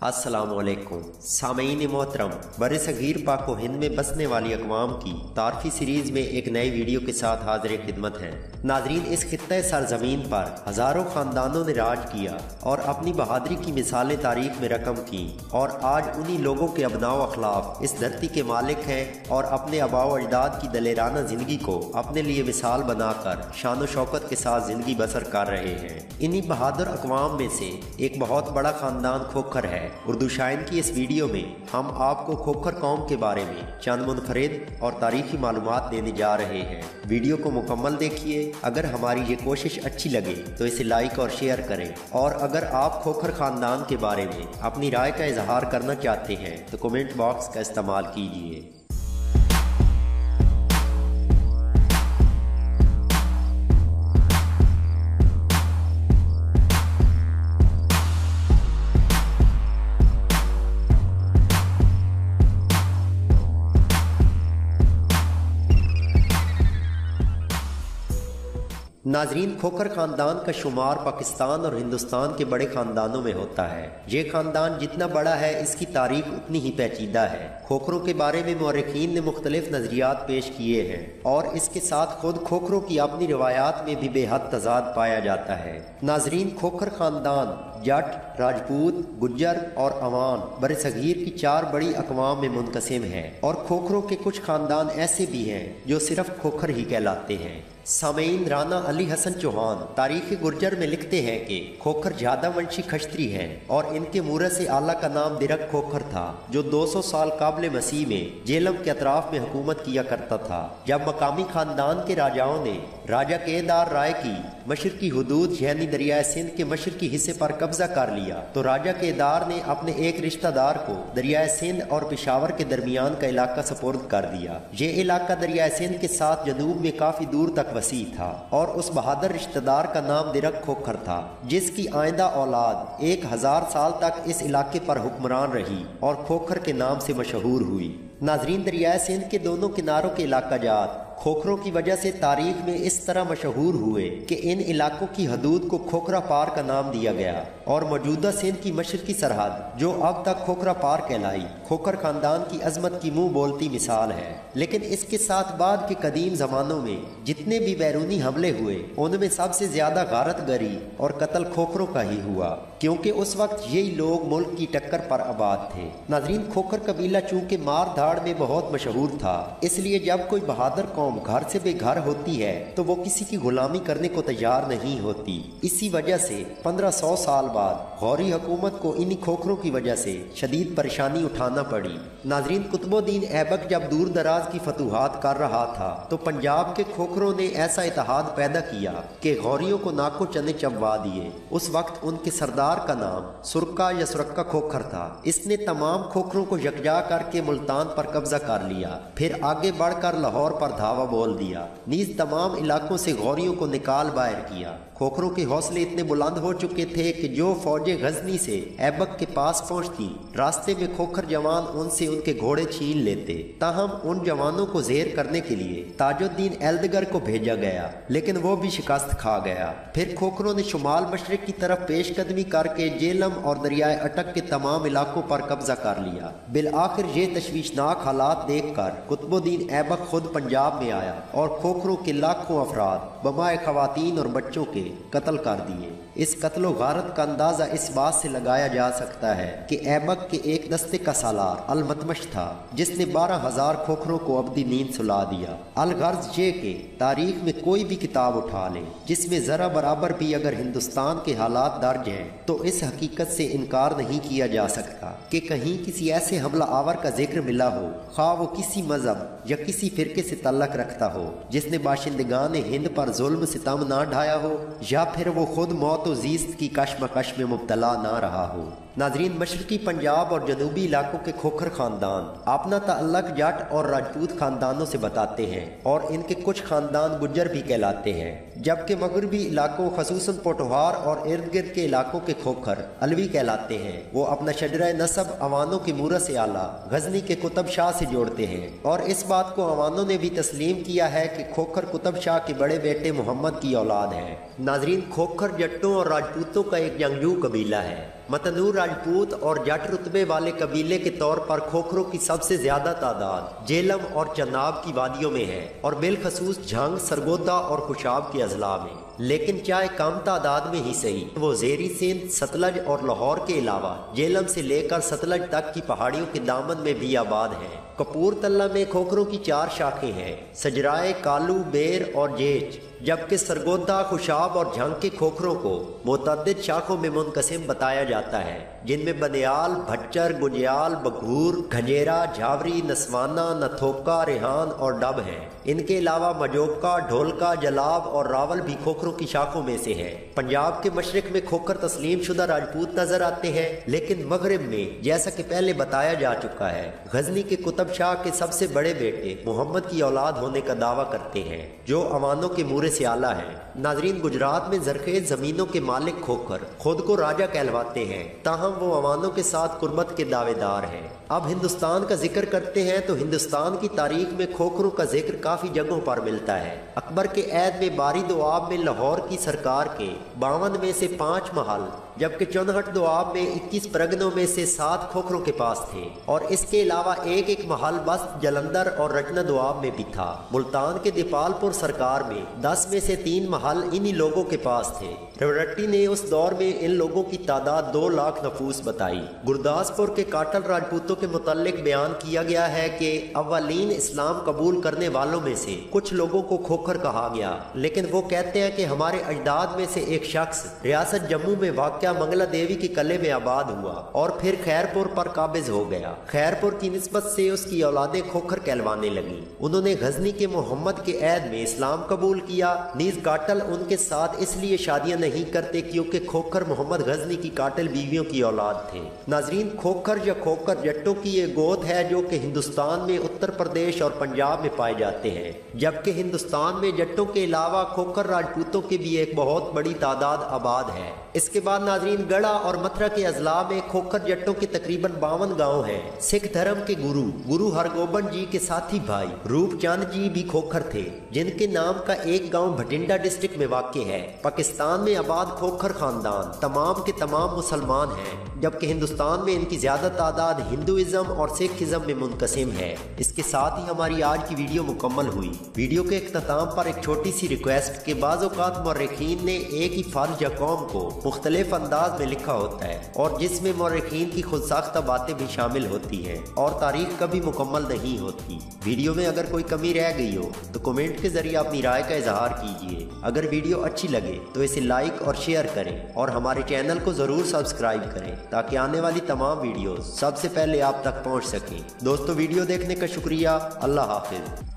अस्सलाम वालेकुम सामईन मोहतरम, बरसगीर पाक व हिंद में बसने वाली अक़वाम की तारफ़ी सीरीज़ में एक नई वीडियो के साथ हाज़िर खिदमत हैं। नाज़रीन, इस खित्ते सरज़मीन पर हज़ारों ख़ानदानों ने राज किया और अपनी बहादुरी की मिसालें तारीख़ में रकम की, और आज उन्हीं लोगों के अबनाओ अखलाक इस धरती के मालिक हैं और अपने आबाओ अजदाद की दलेराना ज़िंदगी को अपने लिए मिसाल बनाकर शान व शौकत के साथ ज़िंदगी बसर कर रहे हैं। इन्हीं बहादुर अक़वाम में से एक बहुत बड़ा ख़ानदान खोखर है। उर्दू शायन की इस वीडियो में हम आपको खोखर कौम के बारे में चंद मुनफरिद और तारीखी मालूमात देने जा रहे हैं। वीडियो को मुकम्मल देखिए। अगर हमारी ये कोशिश अच्छी लगे तो इसे लाइक और शेयर करें, और अगर आप खोखर ख़ानदान के बारे में अपनी राय का इजहार करना चाहते हैं तो कमेंट बॉक्स का इस्तेमाल कीजिए। नाजरीन, खोखर ख़ानदान का शुमार पाकिस्तान और हिंदुस्तान के बड़े ख़ानदानों में होता है। ये ख़ानदान जितना बड़ा है, इसकी तारीख उतनी ही पेचीदा है। खोखरों के बारे में मुअर्रिखीन ने मुख्तलिफ नज़रियात पेश किए हैं, और इसके साथ खुद खोखरों की अपनी रिवायात में भी बेहद तजाद पाया जाता है। नाजरीन, खोखर ख़ानदान जट, राजपूत, गुज्जर और अवान बरसगीर की 4 बड़ी अक़वाम में मुनक़सिम है, और खोखरों के कुछ ख़ानदान ऐसे भी हैं जो सिर्फ खोखर ही कहलाते हैं। सामईन, राना अली हसन चौहान तारीख़ गुर्जर में लिखते हैं कि खोखर ज़्यादा वंशी खश्तरी हैं, और इनके मूरस आला का नाम दिरक खोखर था, जो 200 साल काबिल मसीह में जेलम के अतराफ में हुकूमत किया करता था। जब मकामी ख़ानदान के राजाओं ने राजा केदार राय की मशरकी हुदूद यानी दरियाए सिंध के मशरकी हिस्से पर कब्जा कर लिया, तो राजा केदार ने अपने एक रिश्तेदार को दरियाए सिंध और पेशावर के दरमियान का इलाका सपुर्द कर दिया। ये इलाका दरियाए सिंध के साथ जनूब में काफी दूर तक वसी था, और उस बहादुर रिश्तेदार का नाम दिरक खोखर था, जिसकी आइंदा औलाद 1000 साल तक इस इलाके पर हुक्मरान रही और खोखर के नाम से मशहूर हुई। नाजरीन, दरियाए सिंध के दोनों किनारों के इलाका जात खोखरों की वजह से तारीख में इस तरह मशहूर हुए कि इन इलाकों की हदूद को खोखरा पार का नाम दिया गया, और मौजूदा सिंध की मशरकी सरहद जो अब तक खोखरा पार कहलाई खोखर खानदान की अजमत की मुंह बोलती मिसाल है। लेकिन इसके साथ बाद के कदीम जमानों में जितने भी बैरूनी हमले हुए, उनमें सबसे ज्यादा गारतगरी और कत्ल खोखरों का ही हुआ, क्योंकि उस वक्त यही लोग मुल्क की टक्कर पर आबाद थे। नाजरीन, खोखर कबीला चूंकि मार धाड़ में बहुत मशहूर था, इसलिए जब कोई बहादुर कौम घर से बेघर होती है तो वो किसी की गुलामी करने को तैयार नहीं होती। इसी वजह से 1500 साल बाद गौरी हुकूमत को इन्हीं खोखरों की वजह से शदीद परेशानी उठाना पड़ी। नाजरीन, कुतुबुद्दीन ऐबक जब दूर दराज की फतूहात कर रहा था, तो पंजाब के खोखरों ने ऐसा इत्तेहाद पैदा किया कि गौरियों को नाको चने चबवा दिए। उस वक्त उनके सरदार का नाम सुरका या सुरक्का खोखर था। इसने तमाम खोखरों को यकजा करके मुल्तान पर कब्जा कर लिया, फिर आगे बढ़कर लाहौर पर धावा बोल दिया। नीज तमाम इलाकों से गौरियों को निकाल बाहर किया। खोखरों के हौसले इतने बुलंद हो चुके थे कि जो फौजें गजनी से ऐबक के पास पहुंचती, रास्ते में खोखर जवान उनसे उनके घोड़े छीन लेते। ताहम उन जवानों को जेर करने के लिए ताजुद्दीन एल्दगर को भेजा गया, लेकिन वो भी शिकस्त खा गया। फिर खोखरों ने शुमाल मशरक की तरफ पेशकदमी करके जेलम और दरियाए अटक के तमाम इलाकों पर कब्जा कर लिया। बिल आखिर ये तशवीशनाक हालात देख कर कुतुबुद्दीन ऐबक खुद पंजाब में आया और खोखरों के लाखों अफराद बमाए खवातीन और बच्चों के कत्ल कर दिए। इस कत्लो गारत का अंदाजा इस बात से लगाया जा सकता है कि ऐबक के एक दस्ते का सालार अलमतमश था, जिसने 12,000 खोखरों को अब्दी नींद सुला दिया। अलगर्ज ये कि तारीख में कोई भी किताब उठा ले जिसमें जरा बराबर भी अगर हिंदुस्तान के हालात दर्ज हैं, तो इस हकीकत से इनकार नहीं किया जा सकता कि कहीं किसी ऐसे हमला आवर का जिक्र मिला हो, खा वो किसी मजहब या किसी फिरके से तल्लक रखता हो, जिसने बाशिंदगान हिंद पर जुल्म सितम ना ढाया हो, या फिर वो खुद मौत व जीस्त की कश्मकश में मुब्तला ना रहा हो। नाजरीन, मशरकी पंजाब और जनूबी इलाकों के खोखर खानदान अपना ताल्लुक जट और राजपूत खानदानों से बताते हैं, और इनके कुछ खानदान गुज्जर भी कहलाते हैं, जबकि मगरबी इलाकों खसूसन पोटोहार और इर्द गिर्द के इलाकों के खोखर अलवी कहलाते हैं। वो अपना शजरा नसब अवानों के मूरस आला गजनी के कुतब शाह से जोड़ते हैं, और इस बात को अवानों ने भी तस्लीम किया है कि खोखर कुतब शाह के बड़े बेटे मोहम्मद की औलाद है। नाजरीन, खोखर जट्टों और राजपूतों का एक जंगजू कबीला है। मतनूर राजपूत और जट रुतबे वाले कबीले के तौर पर खोखरों की सबसे ज्यादा तादाद जेलम और चनाब की वादियों में है और बिलखसूस झंग, सरगोदा और खुशाब के अजला में। लेकिन चाहे कम तादाद में ही सही, वो ज़ेरी सिंध, सतलज और लाहौर के अलावा जेलम से लेकर सतलज तक की पहाड़ियों के दामन में भी आबाद हैं। कपूरतल्ला में खोखरों की 4 शाखें हैं, सजराए, कालू, बेर और जेच, जबकि सरगोदा, खुशाब और झंग के खोखरों को मुतअद्दिद शाखों में मुनकसिम बताया जाता है, जिनमें बनियाल, भच्चर, गुंजियाल, बघूर, घंजेरा, झावरी, नसवाना, नथोका, रेहान और डब हैं। इनके अलावा मजोका, ढोलका, जलाब और रावल भी खोखरों की शाखों में से है। पंजाब के मशरिक में खोखर तस्लीम शुदा राजपूत नजर आते हैं, लेकिन मगरिब में जैसा कि पहले बताया जा चुका है, गजनी के कुतुब शाह के सबसे बड़े बेटे मोहम्मद की औलाद होने का दावा करते हैं, जो अवानों के मूरे से आला है। नाजरीन, गुजरात में जरखेज जमीनों के मालिक खोखर खुद को राजा कहलवाते हैं, ताहम वो अवानों के साथ कुर्बत के दावेदार हैं। अब हिंदुस्तान का जिक्र करते हैं तो हिंदुस्तान की तारीख में खोखरों का जिक्र काफी जगहों पर मिलता है। अकबर के ऐद में बारी दोआब में लाहौर की सरकार के 52 में से 5 महल, जबकि 64 दोआब में 21 परगनों में से 7 खोखरों के पास थे और इसके अलावा एक महल बस जलंधर और रचना दोआब में भी था। मुल्तान के दीपालपुर सरकार में 10 में से 3 महल इन्हीं लोगों के पास थे। रेवरट्टी ने उस दौर में इन लोगों की तादाद 2 लाख नफूस बताई। गुरदासपुर के काटल राजपूतों के मुतालिक बयान किया गया है कि अव्वलीन इस्लाम कबूल करने वालों में से कुछ लोगों को खोखर कहा गया, लेकिन वो कहते हैं कि हमारे अजदाद में से एक शख्स रियासत जम्मू में वाक़या मंगला देवी के कले में आबाद हुआ और फिर खैरपुर पर काबिज हो गया। खैरपुर की निस्बत से उसकी औलादें खोखर कहलवाने लगी। उन्होंने गजनी के मोहम्मद के ऐद में इस्लाम कबूल किया। नीज काटल उनके साथ इसलिए शादियां नहीं करते क्योंकि खोखर मोहम्मद गजनी की काटल बीवियों की औलाद थे। नाजरीन, खोखर या खोखर जट्टों की ये गोद है जो कि हिंदुस्तान में उत्तर प्रदेश और पंजाब में पाए जाते हैं, जबकि हिंदुस्तान में जट्टों के अलावा खोखर राजपूतों की भी एक बहुत बड़ी तादाद आबाद है। इसके बाद नाजरीन, गढ़ा और मथुरा के अजला में खोखर जट्टों के तकरीबन 52 गांव हैं। सिख धर्म के गुरु हरगोबंद जी के साथी भाई रूपचंद जी भी खोखर थे, जिनके नाम का एक गांव भटिंडा डिस्ट्रिक्ट में वाक़ है। पाकिस्तान में आबाद खोखर खानदान तमाम के तमाम मुसलमान हैं, जबकि हिंदुस्तान में इनकी ज्यादा तादाद हिंदुइज्म और सिखिज्म में मुनकसिम है। इसके साथ ही हमारी आज की वीडियो मुकम्मल हुई। वीडियो के इख्तिताम पर एक छोटी सी रिक्वेस्ट के बाज़ औक़ात मौरख़ीन ने एक ही फर्ज या कौम को मुख्तलिफ अंदाज में लिखा होता है और जिसमें मौरख़ीन की खुद साख्ता बातें भी शामिल होती हैं और तारीख कभी मुकम्मल नहीं होती। वीडियो में अगर कोई कमी रह गई हो तो कमेंट के जरिए अपनी राय का इजहार कीजिए। अगर वीडियो अच्छी लगे तो इसे लाइक और शेयर करें और हमारे चैनल को ज़रूर सब्सक्राइब करें ताकि आने वाली तमाम वीडियोस सबसे पहले आप तक पहुंच सकें। दोस्तों, वीडियो देखने का शुक्रिया। अल्लाह हाफिज।